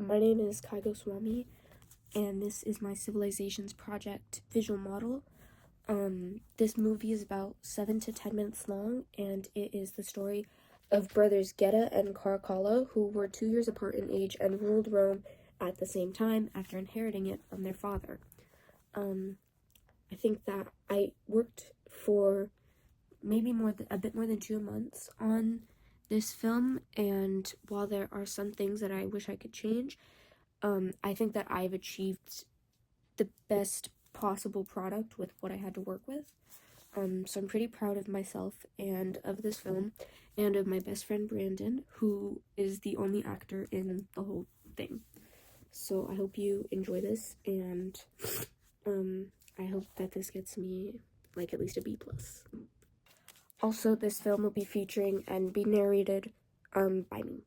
My name is Kai Goswami, and this is my Civilizations Project visual model. This movie is about 7 to 10 minutes long, and it is the story of brothers Geta and Caracalla, who were 2 years apart in age and ruled Rome at the same time after inheriting it from their father. I think that I worked for maybe a bit more than 2 months on this film, and while there are some things that I wish I could change, I think that I've achieved the best possible product with what I had to work with. So I'm pretty proud of myself and of this film, and of my best friend Brandon, who is the only actor in the whole thing. So I hope you enjoy this, and I hope that this gets me like at least a B+. Also, this film will be featuring and be narrated by me.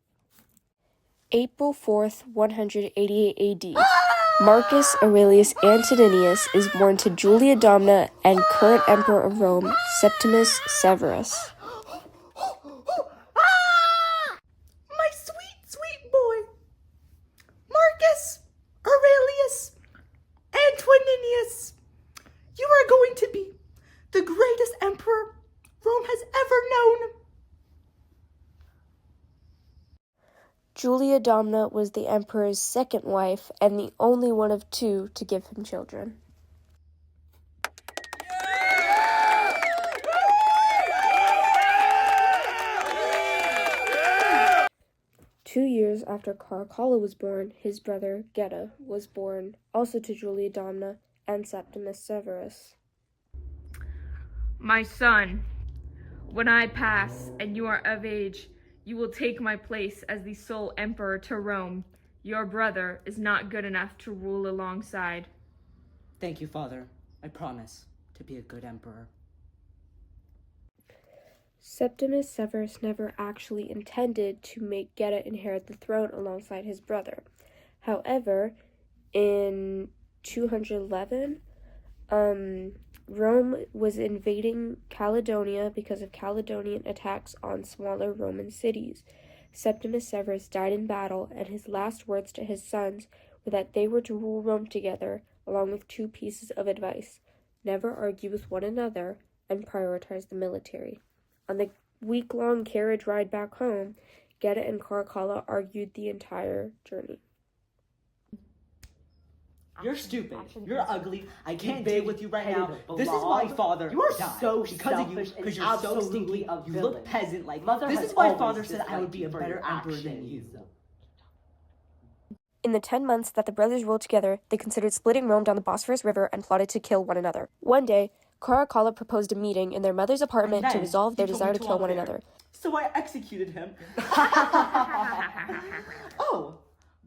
April 4th, 188 AD. Marcus Aurelius Antoninus is born to Julia Domna and current Emperor of Rome, Septimus Severus. My sweet, sweet boy, Marcus Aurelius Antoninus, you are going to be the greatest emperor Rome has ever known. Julia Domna was the emperor's second wife and the only one of 2 to give him children. Yeah! 2 years after Caracalla was born, his brother Geta was born, also to Julia Domna and Septimus Severus. My son, when I pass and you are of age, you will take my place as the sole emperor to Rome. Your brother is not good enough to rule alongside. Thank you, Father. I promise to be a good emperor. Septimus Severus never actually intended to make Geta inherit the throne alongside his brother. However, in 211, Rome was invading Caledonia because of Caledonian attacks on smaller Roman cities. Septimus Severus died in battle, and his last words to his sons were that they were to rule Rome together, along with 2 pieces of advice: never argue with one another and prioritize the military. On the week-long carriage ride back home, Geta and Caracalla argued the entire journey. You're stupid. You're ugly. I can't deal with you right now. This is why Father You are died. so because of you. selfish Because and you're so absolutely stinky. a You look villain. peasant-like. Mother This has is why always Father said I would disliked be you a for better your emperor than actions. you. In the 10 months that the brothers ruled together, they considered splitting Rome down the Bosphorus River and plotted to kill one another. One day, Caracalla proposed a meeting in their mother's apartment to resolve their desire to kill one another. So I executed him. Oh,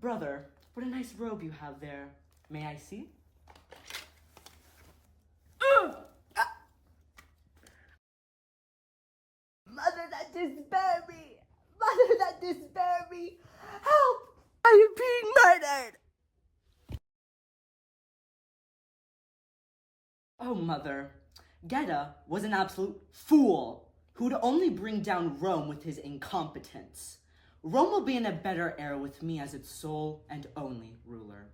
brother, what a nice robe you have there. May I see? Mother, that despair me! Mother, that despair me! Help! I am being murdered! Oh, Mother, Geta was an absolute fool who would only bring down Rome with his incompetence. Rome will be in a better era with me as its sole and only ruler.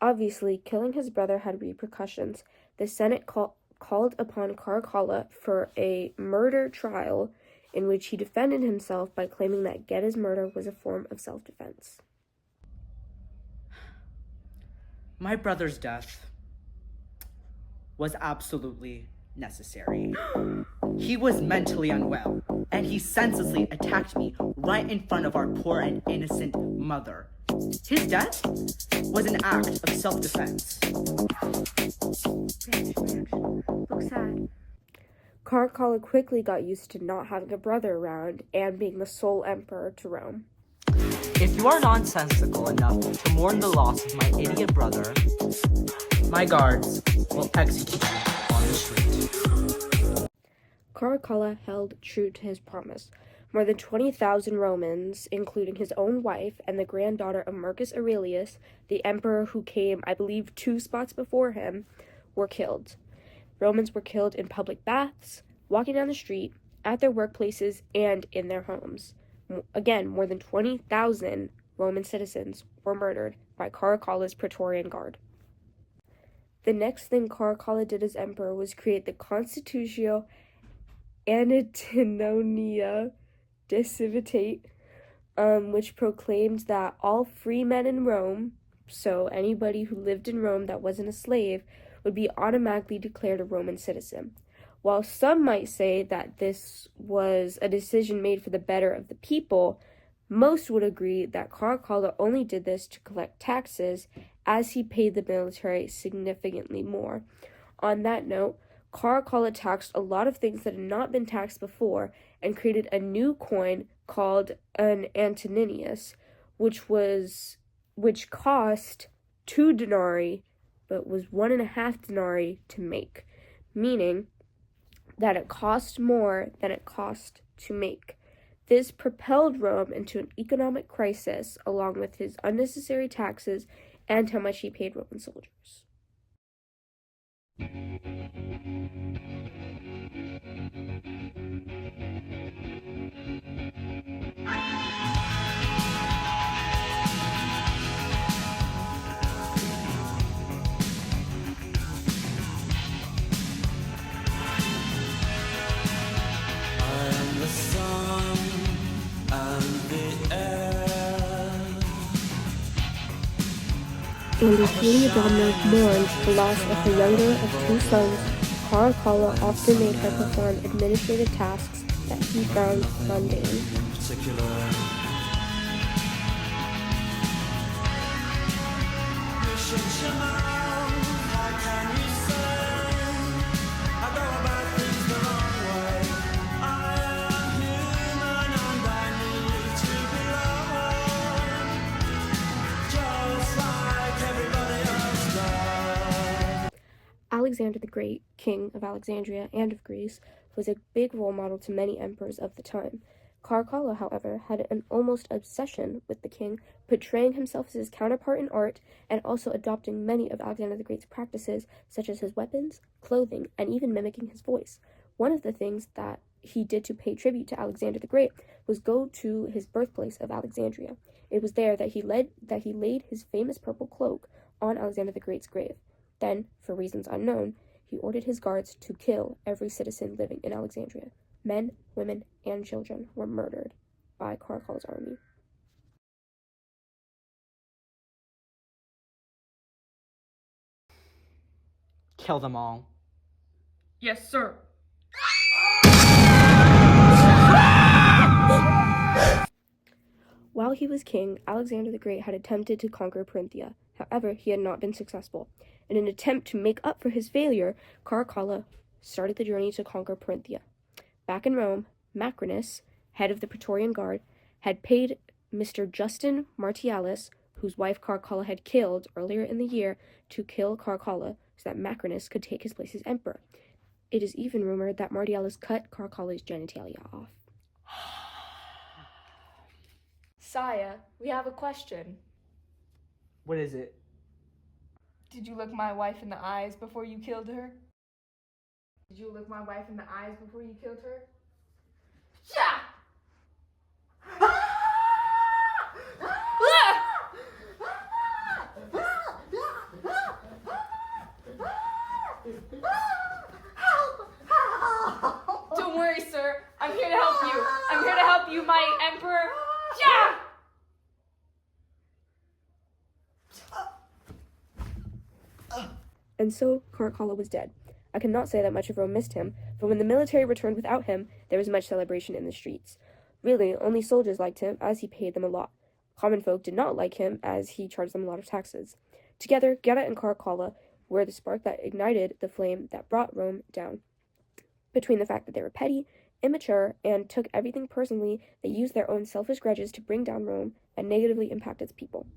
Obviously, killing his brother had repercussions. The Senate called upon Caracalla for a murder trial in which he defended himself by claiming that Geta's murder was a form of self-defense. My brother's death was absolutely necessary. He was mentally unwell, and he senselessly attacked me right in front of our poor and innocent mother. His death was an act of self-defense. Look sad. Caracalla quickly got used to not having a brother around and being the sole emperor to Rome. If you are nonsensical enough to mourn the loss of my idiot brother, My guards will execute you on the street. Caracalla held true to his promise. More than 20,000 Romans, including his own wife and the granddaughter of Marcus Aurelius, the emperor who came, I believe, 2 spots before him, were killed. Romans were killed in public baths, walking down the street, at their workplaces, and in their homes. Again, more than 20,000 Roman citizens were murdered by Caracalla's Praetorian Guard. The next thing Caracalla did as emperor was create the Constitutio Antoninionia de Civitate, which proclaimed that all free men in Rome, so anybody who lived in Rome that wasn't a slave, would be automatically declared a Roman citizen. While some might say that this was a decision made for the better of the people, most would agree that Caracalla only did this to collect taxes, as he paid the military significantly more. On that note, Caracalla taxed a lot of things that had not been taxed before and created a new coin called an Antoninus, which cost 2 denarii, but was 1.5 denarii to make, meaning that it cost more than it cost to make. This propelled Rome into an economic crisis, along with his unnecessary taxes and how much he paid Roman soldiers. And as Heliodamna mourned the loss of her younger of 2 sons, Caracalla often made her perform administrative tasks that he found mundane. Alexander the Great, king of Alexandria and of Greece, was a big role model to many emperors of the time. Caracalla, however, had an almost obsession with the king, portraying himself as his counterpart in art and also adopting many of Alexander the Great's practices, such as his weapons, clothing, and even mimicking his voice. One of the things that he did to pay tribute to Alexander the Great was go to his birthplace of Alexandria. It was there that he laid his famous purple cloak on Alexander the Great's grave. Then, for reasons unknown, he ordered his guards to kill every citizen living in Alexandria. Men, women, and children were murdered by Caracalla's army. Kill them all. Yes, sir. While he was king, Alexander the Great had attempted to conquer Perinthia. However, he had not been successful. In an attempt to make up for his failure, Caracalla started the journey to conquer Perinthia. Back in Rome, Macrinus, head of the Praetorian Guard, had paid Mr. Justin Martialis, whose wife Caracalla had killed earlier in the year, to kill Caracalla so that Macrinus could take his place as emperor. It is even rumored that Martialis cut Caracalla's genitalia off. Saya, we have a question. What is it? Did you look my wife in the eyes before you killed her? Did you look my wife in the eyes before you killed her? Yeah! Don't worry, sir. I'm here to help you. I'm here to help you, my emperor. Yeah! And so Caracalla was dead. I cannot say that much of Rome missed him, for when the military returned without him, there was much celebration in the streets. Really, only soldiers liked him, as he paid them a lot. Common folk did not like him, as he charged them a lot of taxes. Together, Geta and Caracalla were the spark that ignited the flame that brought Rome down. Between the fact that they were petty, immature, and took everything personally, they used their own selfish grudges to bring down Rome and negatively impact its people.